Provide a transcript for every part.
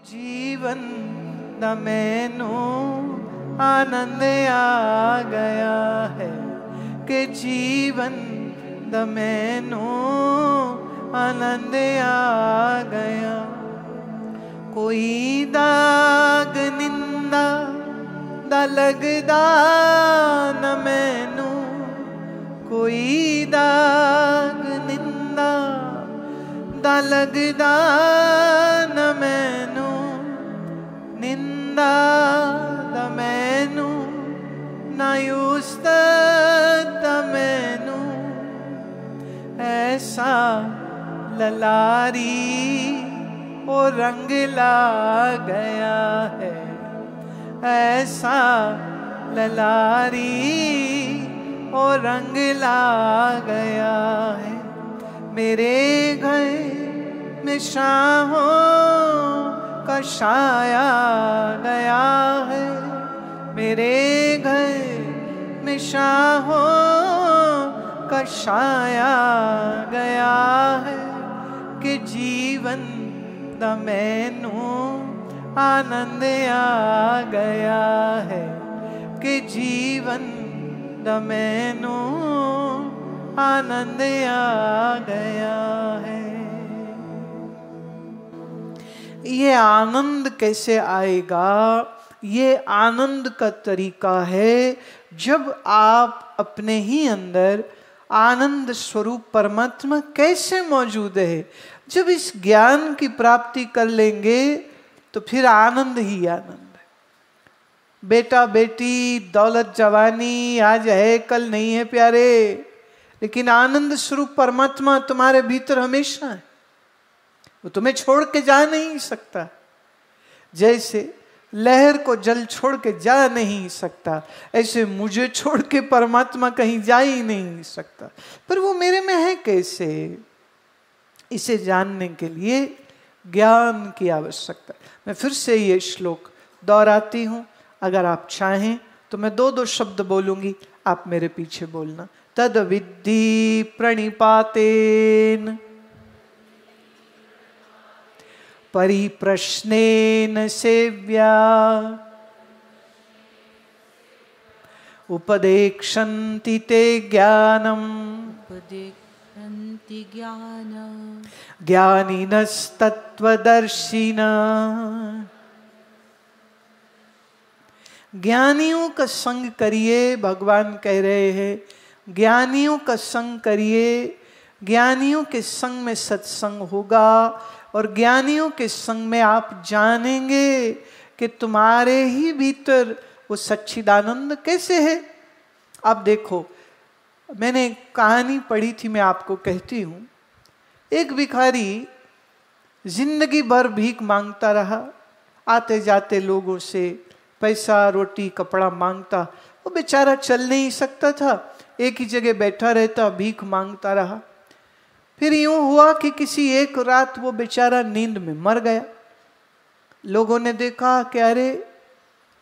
जीवन दा मैनू आनंद आ गया है कि जीवन दा मैनू आनंद आ गया। कोई दाग निंदा दा लगदा न मैनू, कोई दाग निंदा दा लगदा न मैनू, निंदा दा मैनू ना उस्ताद दा मैनू। ऐसा ललारी ओ रंग ला गया है, ऐसा ललारी ओ रंग ला गया है। मेरे घर में शाहों का साया गया है, मेरे घर में शाहों का साया गया है कि जीवन दा मैनू आनंद आ गया है कि जीवन दा मैनू आनंद आ गया है। ये आनंद कैसे आएगा? ये आनंद का तरीका है जब आप अपने ही अंदर आनंद स्वरूप परमात्मा कैसे मौजूद है। जब इस ज्ञान की प्राप्ति कर लेंगे तो फिर आनंद ही आनंद है। बेटा बेटी दौलत जवानी आज है कल नहीं है प्यारे, लेकिन आनंद स्वरूप परमात्मा तुम्हारे भीतर हमेशा है, वो तुम्हें छोड़ के जा नहीं सकता। जैसे लहर को जल छोड़ के जा नहीं सकता, ऐसे मुझे छोड़ के परमात्मा कहीं जा ही नहीं सकता। पर वो मेरे में है कैसे? इसे जानने के लिए ज्ञान की आवश्यकता। मैं फिर से ये श्लोक दोहराती हूं, अगर आप चाहें तो मैं दो दो शब्द बोलूंगी, आप मेरे पीछे बोलना। तद विद्धि प्रणिपातेन परिप्रश्नेन सेव्या उपदेक्षन्ति ते ज्ञानम् ज्ञानिनस्तत्त्वदर्शिनः। ज्ञानियों का संग करिए, भगवान कह रहे हैं ज्ञानियों का संग करिए। ज्ञानियों के संग में सत्संग होगा और ज्ञानियों के संग में आप जानेंगे कि तुम्हारे ही भीतर वो सच्चिदानंद कैसे है। अब देखो, मैंने कहानी पढ़ी थी, मैं आपको कहती हूँ। एक भिखारी जिंदगी भर भीख मांगता रहा, आते जाते लोगों से पैसा रोटी कपड़ा मांगता। वो बेचारा चल नहीं सकता था, एक ही जगह बैठा रहता, भीख मांगता रहा। फिर यूं हुआ कि किसी एक रात वो बेचारा नींद में मर गया। लोगों ने देखा कि अरे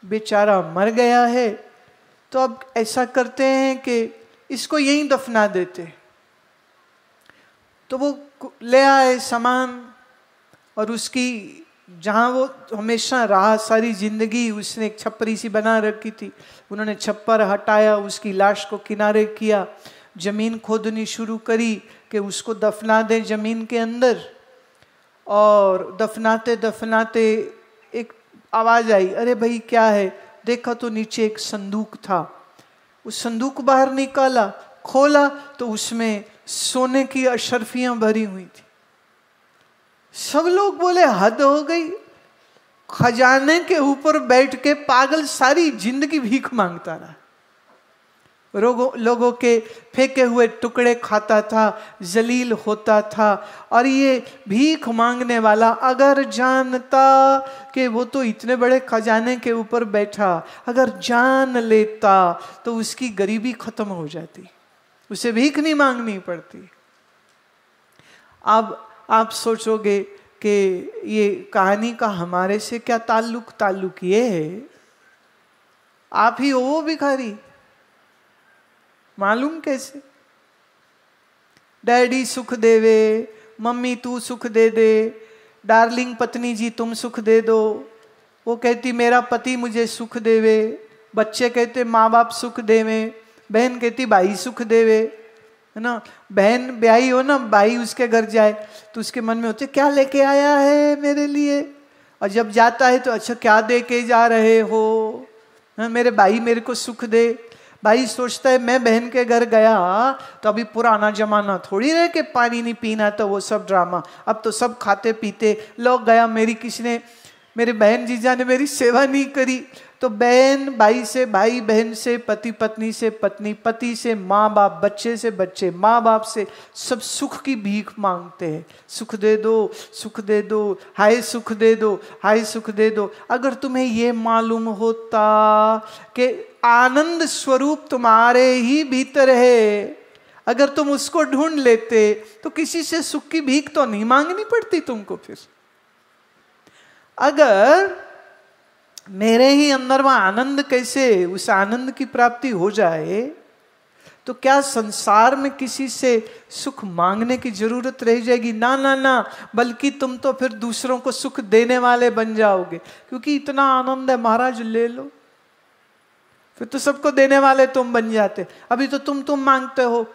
बेचारा मर गया है, तो अब ऐसा करते हैं कि इसको यहीं दफना देते। तो वो ले आए सामान, और उसकी जहाँ वो हमेशा रहा सारी जिंदगी, उसने एक छप्परी सी बना रखी थी, उन्होंने छप्पर हटाया, उसकी लाश को किनारे किया, जमीन खोदनी शुरू करी कि उसको दफना दें जमीन के अंदर। और दफनाते दफनाते एक आवाज आई, अरे भाई क्या है? देखा तो नीचे एक संदूक था। उस संदूक बाहर निकाला, खोला तो उसमें सोने की अशर्फियां भरी हुई थी। सब लोग बोले हद हो गई, खजाने के ऊपर बैठ के पागल सारी जिंदगी भीख मांगता रहा, लोगों के फेंके हुए टुकड़े खाता था, जलील होता था। और ये भीख मांगने वाला अगर जानता कि वो तो इतने बड़े खजाने के ऊपर बैठा, अगर जान लेता तो उसकी गरीबी खत्म हो जाती, उसे भीख नहीं मांगनी पड़ती। अब आप सोचोगे कि ये कहानी का हमारे से क्या ताल्लुक ये है, आप ही हो वो भिखारी। मालूम कैसे? डैडी सुख देवे, मम्मी तू सुख दे दे, डार्लिंग पत्नी जी तुम सुख दे दो, वो कहती मेरा पति मुझे सुख देवे, बच्चे कहते माँ बाप सुख देवे, बहन कहती भाई सुख देवे, है ना। बहन ब्याही हो ना, भाई उसके घर जाए तो उसके मन में होते क्या लेके आया है मेरे लिए, और जब जाता है तो अच्छा क्या दे के जा रहे हो, मेरे भाई मेरे को सुख दे। भाई सोचता है मैं बहन के घर गया तो अभी पुराना जमाना थोड़ी रह के पानी नहीं पीना, तो वो सब ड्रामा, अब तो सब खाते पीते, लोग गया मेरी किसने, मेरे बहन जीजा ने मेरी सेवा नहीं करी। तो बहन भाई से, भाई बहन से, पति पत्नी से पत्नी, पति से माँ बाप, बच्चे से बच्चे, माँ बाप से, सब सुख की भीख मांगते हैं, सुख दे दो, सुख दे दो, हाय सुख दे दो, हाय सुख दे दो। अगर तुम्हें ये मालूम होता कि आनंद स्वरूप तुम्हारे ही भीतर है, अगर तुम उसको ढूंढ लेते तो किसी से सुख की भीख तो नहीं मांगनी पड़ती तुमको। फिर अगर मेरे ही अंदर वह आनंद, कैसे उस आनंद की प्राप्ति हो जाए तो क्या संसार में किसी से सुख मांगने की जरूरत रह जाएगी? ना ना ना, बल्कि तुम तो फिर दूसरों को सुख देने वाले बन जाओगे, क्योंकि इतना आनंद है महाराज ले लो, फिर तो सबको देने वाले तुम बन जाते। अभी तो तुम मांगते हो,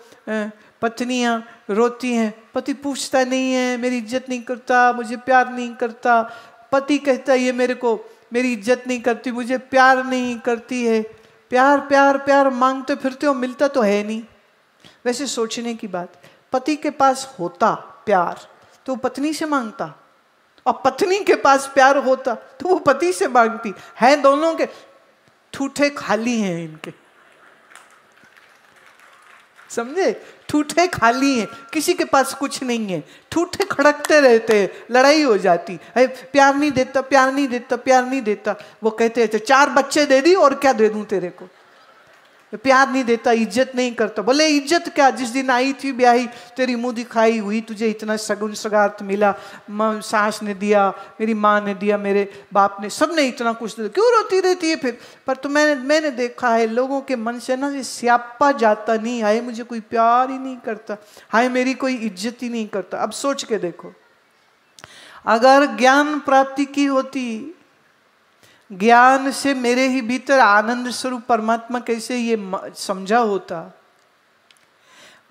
पत्नियां रोती हैं, पति पूछता नहीं है, मेरी इज्जत नहीं करता, मुझे प्यार नहीं करता, पति कहता है ये मेरे को मेरी इज्जत नहीं करती, मुझे प्यार नहीं करती है। प्यार प्यार प्यार मांगते फिरते हो, मिलता तो है नहीं। वैसे सोचने की बात, पति के पास होता प्यार तो वो पत्नी से मांगता, और पत्नी के पास प्यार होता तो वो पति से मांगती है। दोनों के ठूठे खाली हैं इनके, समझे? ठूठे खाली हैं, किसी के पास कुछ नहीं है, ठूठे खड़कते रहते हैं, लड़ाई हो जाती है, प्यार नहीं देता, प्यार नहीं देता, प्यार नहीं देता। वो कहते हैं 4 बच्चे दे दी और क्या दे दूं तेरे को, प्यार नहीं देता, इज्जत नहीं करता। बोले इज्जत क्या, जिस दिन आई थी ब्याही तेरी मुंह दिखाई हुई, तुझे इतना सगुन सगार्थ मिला, सास ने दिया, मेरी माँ ने दिया, मेरे बाप ने, सब ने इतना कुछ दिया, क्यों रोती रहती है फिर? पर तो मैंने देखा है लोगों के मन से ना ये स्यापा जाता नहीं, हाय मुझे कोई प्यार ही नहीं करता, हाय मेरी कोई इज्जत ही नहीं करता। अब सोच के देखो, अगर ज्ञान प्राप्ति की होती, ज्ञान से मेरे ही भीतर आनंद स्वरूप परमात्मा कैसे ये समझा होता,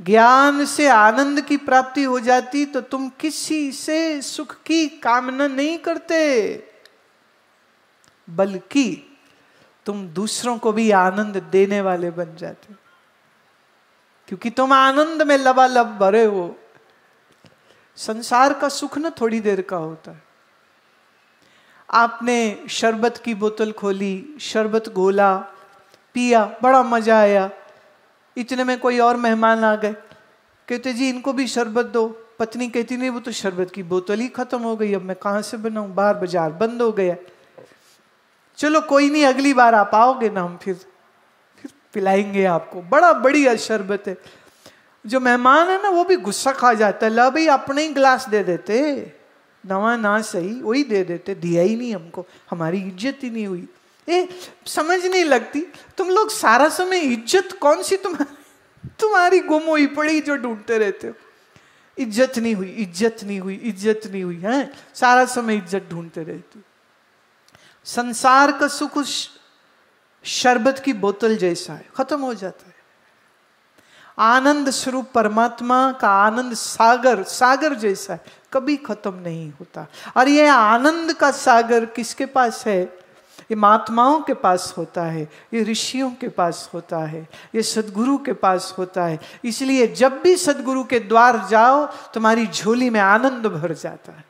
ज्ञान से आनंद की प्राप्ति हो जाती तो तुम किसी से सुख की कामना नहीं करते, बल्कि तुम दूसरों को भी आनंद देने वाले बन जाते, क्योंकि तुम आनंद में लबालब भरे हो। संसार का सुख न थोड़ी देर का होता है। आपने शरबत की बोतल खोली, शरबत घोला, पिया, बड़ा मजा आया, इतने में कोई और मेहमान आ गए, कहते जी इनको भी शरबत दो। पत्नी कहती नहीं वो तो शरबत की बोतल ही खत्म हो गई, अब मैं कहाँ से बनाऊं, बाहर बाजार बंद हो गया। चलो कोई नहीं, अगली बार आप आओगे ना, हम फिर पिलाएंगे आपको, बड़ा बढ़िया शरबत है। जो मेहमान है ना वो भी गुस्सा खा जाता है, ला भाई अपने ही गिलास दे देते, नवा ना सही वही दे देते, दिया ही नहीं हमको, हमारी इज्जत ही नहीं हुई। समझ नहीं लगती तुम लोग सारा समय इज्जत कौन सी तुम्हारी गुम हुई पड़ी जो ढूंढते रहते हो। इज्जत नहीं हुई, इज्जत नहीं हुई, इज्जत नहीं हुई है, सारा समय इज्जत ढूंढते रहते हो। संसार का सुख शरबत की बोतल जैसा है, खत्म हो जाता है। आनंद स्वरूप परमात्मा का आनंद सागर, सागर जैसा है, कभी खत्म नहीं होता। और ये आनंद का सागर किसके पास है? ये महात्माओं के पास होता है, ये ऋषियों के पास होता है, ये सद्गुरु के पास होता है। इसलिए जब भी सद्गुरु के द्वार जाओ तुम्हारी झोली में आनंद भर जाता है।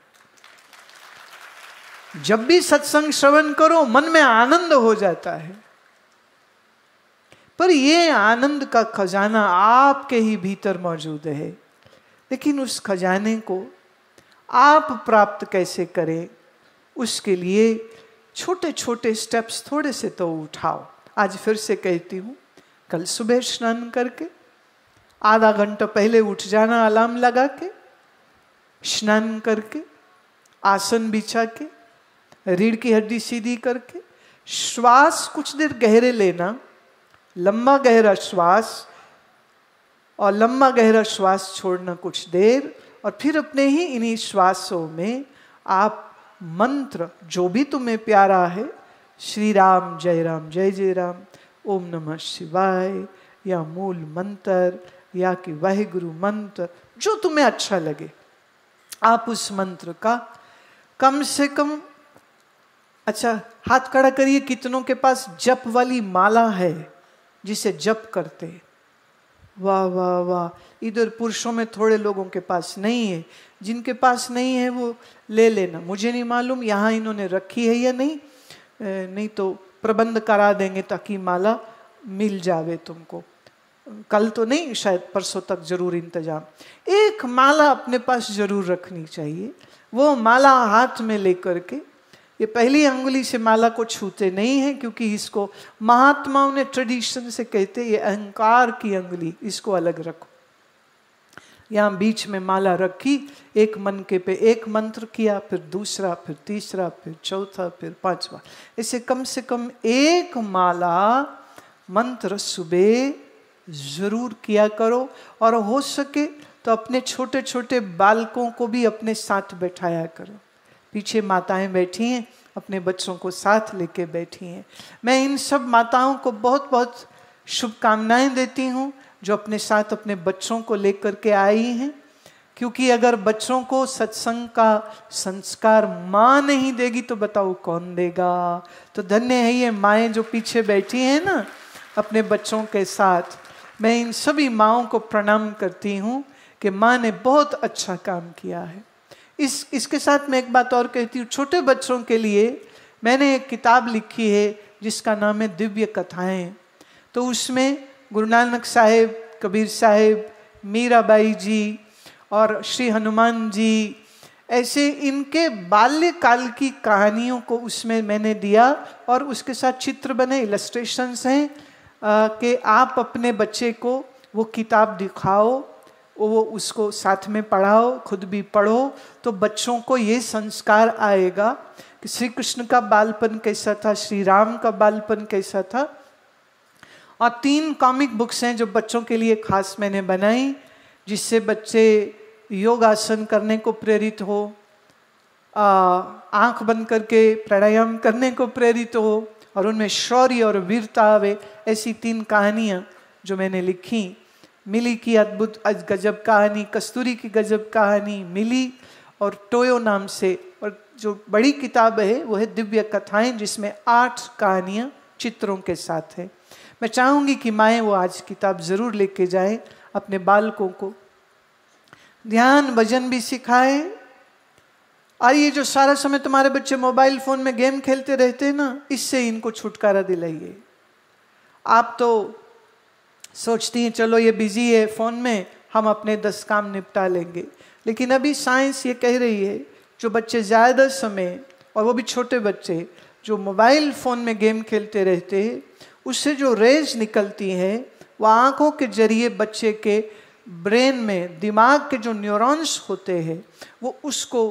जब भी सत्संग श्रवण करो मन में आनंद हो जाता है। पर ये आनंद का खजाना आपके ही भीतर मौजूद है, लेकिन उस खजाने को आप प्राप्त कैसे करें, उसके लिए छोटे छोटे स्टेप्स थोड़े से तो उठाओ। आज फिर से कहती हूँ, कल सुबह स्नान करके आधा घंटा पहले उठ जाना, अलार्म लगा के, स्नान करके, आसन बिछा के, रीढ़ की हड्डी सीधी करके, श्वास कुछ देर गहरे लेना, लंबा गहरा श्वास, और लंबा गहरा श्वास छोड़ना कुछ देर, और फिर अपने ही इन्हीं श्वासों में आप मंत्र जो भी तुम्हें प्यारा है, श्री राम जय जय राम, ओम नमः शिवाय, या मूल मंत्र, या कि वाहिगुरु मंत्र, जो तुम्हें अच्छा लगे, आप उस मंत्र का कम से कम, अच्छा हाथ खड़ा करिए, कितनों के पास जप वाली माला है जिसे जप करते? वाह वाह वाह। इधर पुरुषों में थोड़े लोगों के पास नहीं है, जिनके पास नहीं है वो ले लेना, मुझे नहीं मालूम यहाँ इन्होंने रखी है या नहीं, नहीं तो प्रबंध करा देंगे ताकि माला मिल जावे तुमको, कल तो नहीं शायद परसों तक जरूर इंतजाम। एक माला अपने पास जरूर रखनी चाहिए। वो माला हाथ में लेकर के, ये पहली अंगुली से माला को छूते नहीं है, क्योंकि इसको महात्माओं ने ट्रेडिशन से कहते ये अहंकार की अंगुली, इसको अलग रखो। यहाँ बीच में माला रखी, एक मनके पे एक मंत्र किया, फिर दूसरा, फिर तीसरा, फिर चौथा, फिर पांचवा, ऐसे कम से कम एक माला मंत्र सुबह जरूर किया करो। और हो सके तो अपने छोटे छोटे बालकों को भी अपने साथ बैठाया करो। पीछे माताएं बैठी हैं, अपने बच्चों को साथ लेके बैठी हैं। मैं इन सब माताओं को बहुत बहुत शुभकामनाएं देती हूँ जो अपने साथ अपने बच्चों को लेकर के आई हैं, क्योंकि अगर बच्चों को सत्संग का संस्कार माँ नहीं देगी तो बताओ कौन देगा। तो धन्य है ये माएँ जो पीछे बैठी हैं ना अपने बच्चों के साथ। मैं इन सभी माँओं को प्रणाम करती हूँ कि माँ ने बहुत अच्छा काम किया है। इसके साथ मैं एक बात और कहती हूँ, छोटे बच्चों के लिए मैंने एक किताब लिखी है जिसका नाम है दिव्य कथाएं। तो उसमें गुरु नानक साहिब, कबीर साहिब, मीराबाई जी और श्री हनुमान जी, ऐसे इनके बाल्यकाल की कहानियों को उसमें मैंने दिया, और उसके साथ चित्र बने, इलस्ट्रेशंस हैं कि आप अपने बच्चे को वो किताब दिखाओ, वो उसको साथ में पढ़ाओ, खुद भी पढ़ो, तो बच्चों को ये संस्कार आएगा कि श्री कृष्ण का बालपन कैसा था, श्री राम का बालपन कैसा था। और 3 कॉमिक बुक्स हैं जो बच्चों के लिए खास मैंने बनाई, जिससे बच्चे योगासन करने को प्रेरित हो, आंख बंद करके प्राणायाम करने को प्रेरित हो, और उनमें शौर्य और वीरता आवे। ऐसी 3 कहानियाँ जो मैंने लिखी, मिली की अद्भुत गजब कहानी, कस्तूरी की गजब कहानी, मिली और टोयो नाम से, और जो बड़ी किताब है वो है दिव्य कथाएं, जिसमें 8 कहानियाँ चित्रों के साथ है। मैं चाहूँगी कि माएँ वो आज किताब ज़रूर लेके जाएं, अपने बालकों को ध्यान भजन भी सिखाएं। और ये जो सारा समय तुम्हारे बच्चे मोबाइल फ़ोन में गेम खेलते रहते हैं ना, इससे इनको छुटकारा दिलाइए। आप तो सोचती हैं चलो ये बिजी है फ़ोन में, हम अपने 10 काम निपटा लेंगे, लेकिन अभी साइंस ये कह रही है जो बच्चे ज़्यादा समय, और वो भी छोटे बच्चे जो मोबाइल फ़ोन में गेम खेलते रहते हैं, उससे जो रेज निकलती हैं वो आँखों के जरिए बच्चे के ब्रेन में, दिमाग के जो न्यूरॉन्स होते हैं वो उसको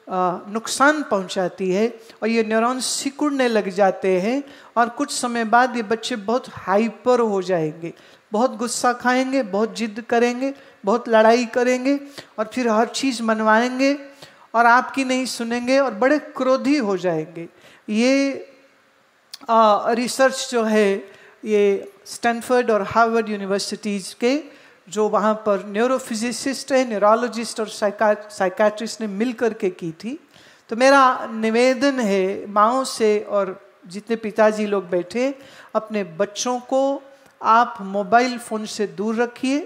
नुकसान पहुंचाती है, और ये न्यूरॉन्स सिकुड़ने लग जाते हैं, और कुछ समय बाद ये बच्चे बहुत हाइपर हो जाएंगे, बहुत गुस्सा खाएंगे, बहुत जिद करेंगे, बहुत लड़ाई करेंगे, और फिर हर चीज़ मनवाएंगे और आपकी नहीं सुनेंगे और बड़े क्रोधी हो जाएंगे। ये रिसर्च जो है ये स्टैनफोर्ड और हार्वर्ड यूनिवर्सिटीज़ के जो वहाँ पर न्यूरोफिजिसिस्ट है, न्यूरोलॉजिस्ट और साइकाट्रिस्ट ने मिल कर के की थी। तो मेरा निवेदन है माँओं से, और जितने पिताजी लोग बैठे, अपने बच्चों को आप मोबाइल फ़ोन से दूर रखिए।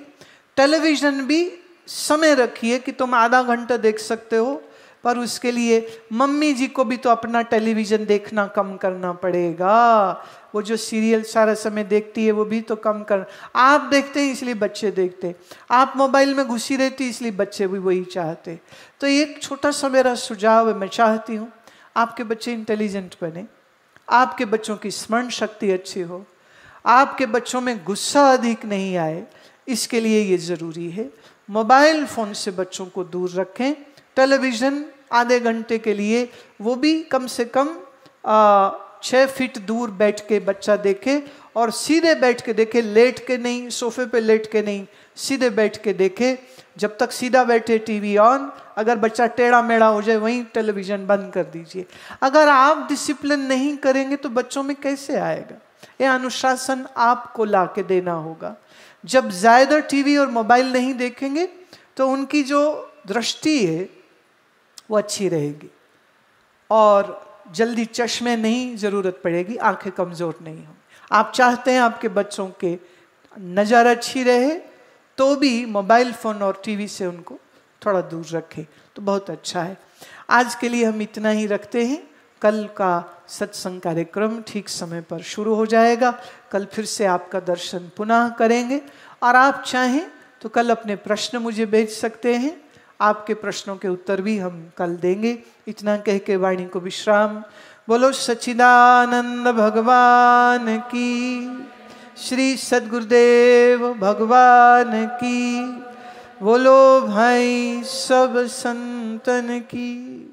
टेलीविज़न भी समय रखिए कि तुम आधा घंटा देख सकते हो, पर उसके लिए मम्मी जी को भी तो अपना टेलीविज़न देखना कम करना पड़ेगा। वो जो सीरियल सारा समय देखती है वो भी तो कम कर, आप देखते हैं इसलिए बच्चे देखते, आप मोबाइल में घुसी रहती इसलिए बच्चे भी वही चाहते। तो एक छोटा सा मेरा सुझाव है, मैं चाहती हूँ आपके बच्चे इंटेलिजेंट बने, आपके बच्चों की स्मरण शक्ति अच्छी हो, आपके बच्चों में गुस्सा अधिक नहीं आए, इसके लिए ये ज़रूरी है। मोबाइल फ़ोन से बच्चों को दूर रखें। टेलीविज़न आधे घंटे के लिए, वो भी कम से कम 6 फीट दूर बैठ के बच्चा देखे और सीधे बैठ के देखे, लेट के नहीं, सोफे पे लेट के नहीं, सीधे बैठ के देखे। जब तक सीधा बैठे टीवी ऑन, अगर बच्चा टेढ़ा मेढ़ा हो जाए वहीं टेलीविजन बंद कर दीजिए। अगर आप डिसिप्लिन नहीं करेंगे तो बच्चों में कैसे आएगा? ये अनुशासन आपको ला के देना होगा। जब ज़्यादा टीवी और मोबाइल नहीं देखेंगे तो उनकी जो दृष्टि है वो अच्छी रहेगी और जल्दी चश्मे नहीं ज़रूरत पड़ेगी, आंखें कमज़ोर नहीं हों। आप चाहते हैं आपके बच्चों के नज़र अच्छी रहे तो भी मोबाइल फ़ोन और टीवी से उनको थोड़ा दूर रखें तो बहुत अच्छा है। आज के लिए हम इतना ही रखते हैं। कल का सत्संग कार्यक्रम ठीक समय पर शुरू हो जाएगा। कल फिर से आपका दर्शन पुनः करेंगे और आप चाहें तो कल अपने प्रश्न मुझे भेज सकते हैं। आपके प्रश्नों के उत्तर भी हम कल देंगे। इतना कह के वाणी को विश्राम। बोलो सच्चिदानंद भगवान की, श्री सद्गुरुदेव भगवान की, बोलो भाई सब संतन की।